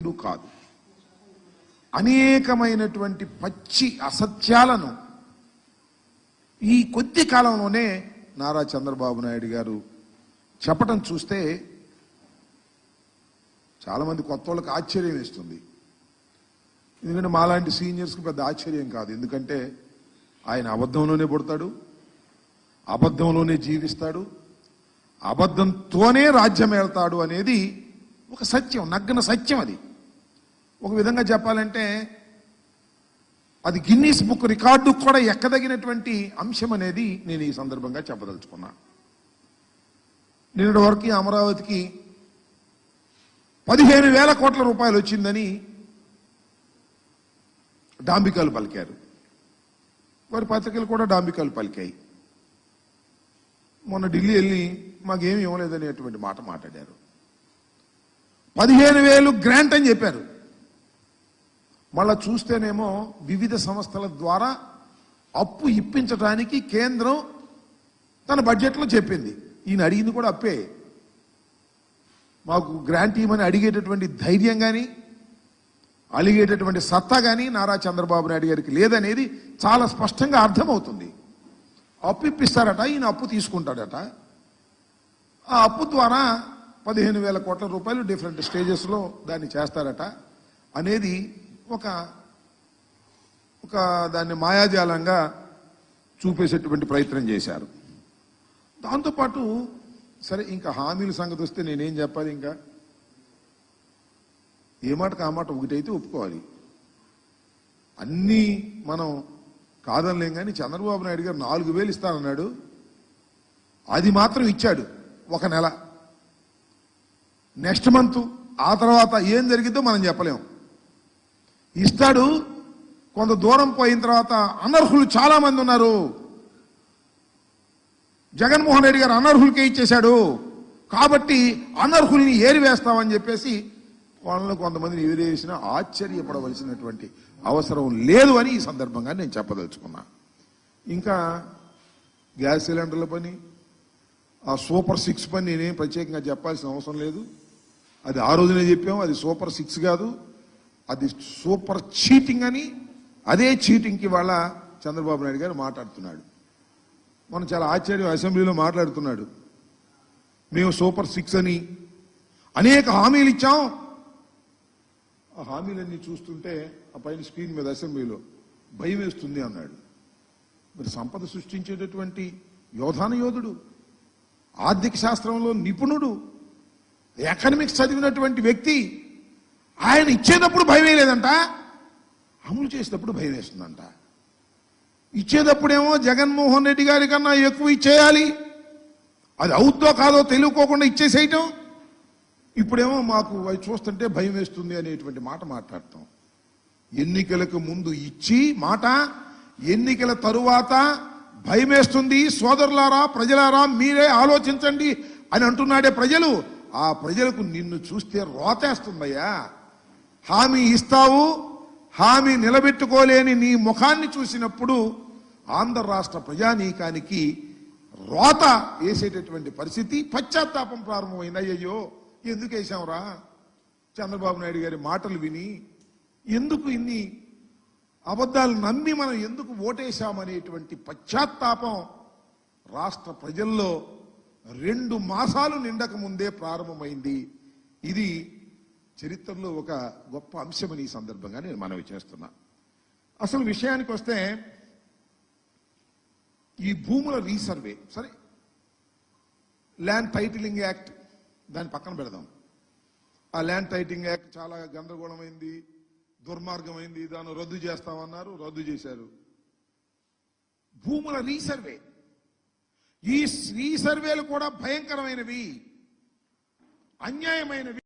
రెండు కాదు. అనేకమైనటువంటి పచ్చి అసత్యాలను ఈ కొద్ది కాలంలోనే నారా చంద్రబాబు నాయుడు గారు చెప్పడం చూస్తే చాలామంది కొత్త వాళ్ళకి ఆశ్చర్యం వేస్తుంది. ఎందుకంటే మాలాంటి సీనియర్స్కి పెద్ద ఆశ్చర్యం కాదు. ఎందుకంటే ఆయన అబద్ధంలోనే పుడతాడు, అబద్ధంలోనే జీవిస్తాడు, అబద్ధంతోనే రాజ్యం వెళ్తాడు అనేది ఒక సత్యం, నగ్న సత్యం. అది ఒక విధంగా చెప్పాలంటే అది గిన్నీస్ బుక్ రికార్డు కూడా ఎక్కదగినటువంటి అంశం అనేది నేను ఈ సందర్భంగా చెప్పదలుచుకున్నా. నిన్నటి వరకు అమరావతికి 15,000 కోట్ల రూపాయలు వచ్చిందని డాంబికాలు పలికారు. వారి పత్రికలు కూడా డాంబికాలు పలికాయి. మొన్న ఢిల్లీ వెళ్ళి మాకేమి ఇవ్వలేదనేటువంటి మాట మాట్లాడారు. 15,000 గ్రాంట్ అని చెప్పారు. మళ్ళా చూస్తేనేమో వివిధ సంస్థల ద్వారా అప్పు ఇప్పించడానికి కేంద్రం తన బడ్జెట్లో చెప్పింది. ఈయన అడిగింది కూడా అప్పే. మాకు గ్రాంట్ ఇవ్వమని అడిగేటటువంటి ధైర్యం కానీ అలిగేటటువంటి సత్తా కానీ నారా చంద్రబాబు నాయుడు గారికి లేదనేది చాలా స్పష్టంగా అర్థమవుతుంది. అప్పు ఇప్పిస్తారట, ఈయన అప్పు తీసుకుంటాడట. ఆ అప్పు ద్వారా 15,000 కోట్ల రూపాయలు డిఫరెంట్ స్టేజెస్లో దాన్ని చేస్తారట అనేది ఒక దాన్ని మాయాజాలంగా చూపేసేటువంటి ప్రయత్నం చేశారు. దాంతోపాటు సరే ఇంకా హామీల సంగతి వస్తే నేనేం చెప్పాలి? ఇంకా ఏ మాటకు ఆ మాట ఒకటైతే ఒప్పుకోవాలి. అన్నీ మనం కాదనలేం. కానీ చంద్రబాబు నాయుడు గారు 4,000 ఇస్తానన్నాడు, అది మాత్రం ఇచ్చాడు 1 నెల. నెక్స్ట్ మంత్ ఆ తర్వాత ఏం జరిగిద్దో మనం చెప్పలేం. ఇస్తాడు, కొంత దూరం పోయిన తర్వాత అనర్హులు చాలా మంది ఉన్నారు, జగన్మోహన్ రెడ్డి గారు అనర్హులకే ఇచ్చేశాడు, కాబట్టి అనర్హుల్ని ఏరివేస్తామని చెప్పేసి వాళ్ళని కొంతమందిని ఏరివేసినా ఆశ్చర్యపడవలసినటువంటి అవసరం లేదు అని ఈ సందర్భంగా నేను చెప్పదలుచుకున్నా. ఇంకా గ్యాస్ సిలిండర్ల పని, ఆ సూపర్ 6 పని నేనేం ప్రత్యేకంగా చెప్పాల్సిన అవసరం లేదు. అది ఆ రోజునే చెప్పాము. అది సూపర్ 6 కాదు, అది సూపర్ చీటింగ్ అని. అదే చీటింగ్కి వాళ్ళ చంద్రబాబు నాయుడు గారు మాట్లాడుతున్నాడు. మనం చాలా ఆశ్చర్యం, అసెంబ్లీలో మాట్లాడుతున్నాడు. మేము సూపర్ 6 అని అనేక హామీలు ఇచ్చాం. ఆ హామీలన్నీ చూస్తుంటే ఆ పైన స్క్రీన్ మీద అసెంబ్లీలో భయం వేస్తుంది అన్నాడు. మరి సంపద సృష్టించేటటువంటి యోధుడు, ఆర్థిక శాస్త్రంలో నిపుణుడు, ఎకనామిక్స్ చదివినటువంటి వ్యక్తి, ఆయన ఇచ్చేటప్పుడు భయం వేయలేదంట, అమలు చేసేటప్పుడు భయం వేస్తుందంట. ఇచ్చేటప్పుడేమో జగన్మోహన్ రెడ్డి గారి కన్నా ఎక్కువ ఇచ్చేయాలి, అది అవుద్దో కాదో తెలియకోకుండా ఇచ్చేసేయటం. ఇప్పుడేమో మాకు అవి చూస్తుంటే భయం వేస్తుంది అనేటువంటి మాట మాట్లాడతాం. ఎన్నికలకు ముందు ఇచ్చి మాట, ఎన్నికల తరువాత భయం వేస్తుంది. సోదరులారా, ప్రజలారా, మీరే ఆలోచించండి అని అంటున్నాడే ప్రజలు. ఆ ప్రజలకు నిన్ను చూస్తే రోతేస్తుందయ్యా. హామీ ఇస్తావు, హామీ నిలబెట్టుకోలేని నీ ముఖాన్ని చూసినప్పుడు ఆంధ్ర రాష్ట్ర ప్రజానీకానికి రోత వేసేటటువంటి పరిస్థితి, పశ్చాత్తాపం ప్రారంభమైంది. అయ్యయ్యో ఎందుకు వేసాంరా, చంద్రబాబు నాయుడు గారి మాటలు విని ఎందుకు ఇన్ని అబద్ధాలు నమ్మి మనం ఎందుకు ఓటేశామనేటువంటి పశ్చాత్తాపం రాష్ట్ర ప్రజల్లో 2 మాసాలు నిండక ముందే ప్రారంభమైంది. ఇది చరిత్రలో ఒక గొప్ప అంశమని ఈ సందర్భంగా నేను మనవి చేస్తున్నా. అసలు విషయానికి వస్తే ఈ భూముల రీసర్వే, సరే ల్యాండ్ టైటిలింగ్ యాక్ట్ దాన్ని పక్కన పెడదాం. ఆ ల్యాండ్ టైటిలింగ్ యాక్ట్ చాలా గందరగోళమైంది, దుర్మార్గమైంది, దాన్ని రద్దు చేస్తామన్నారు, రద్దు చేశారు. భూముల రీసర్వే, ఈ రీసర్వేలు కూడా భయంకరమైనవి, అన్యాయమైనవి.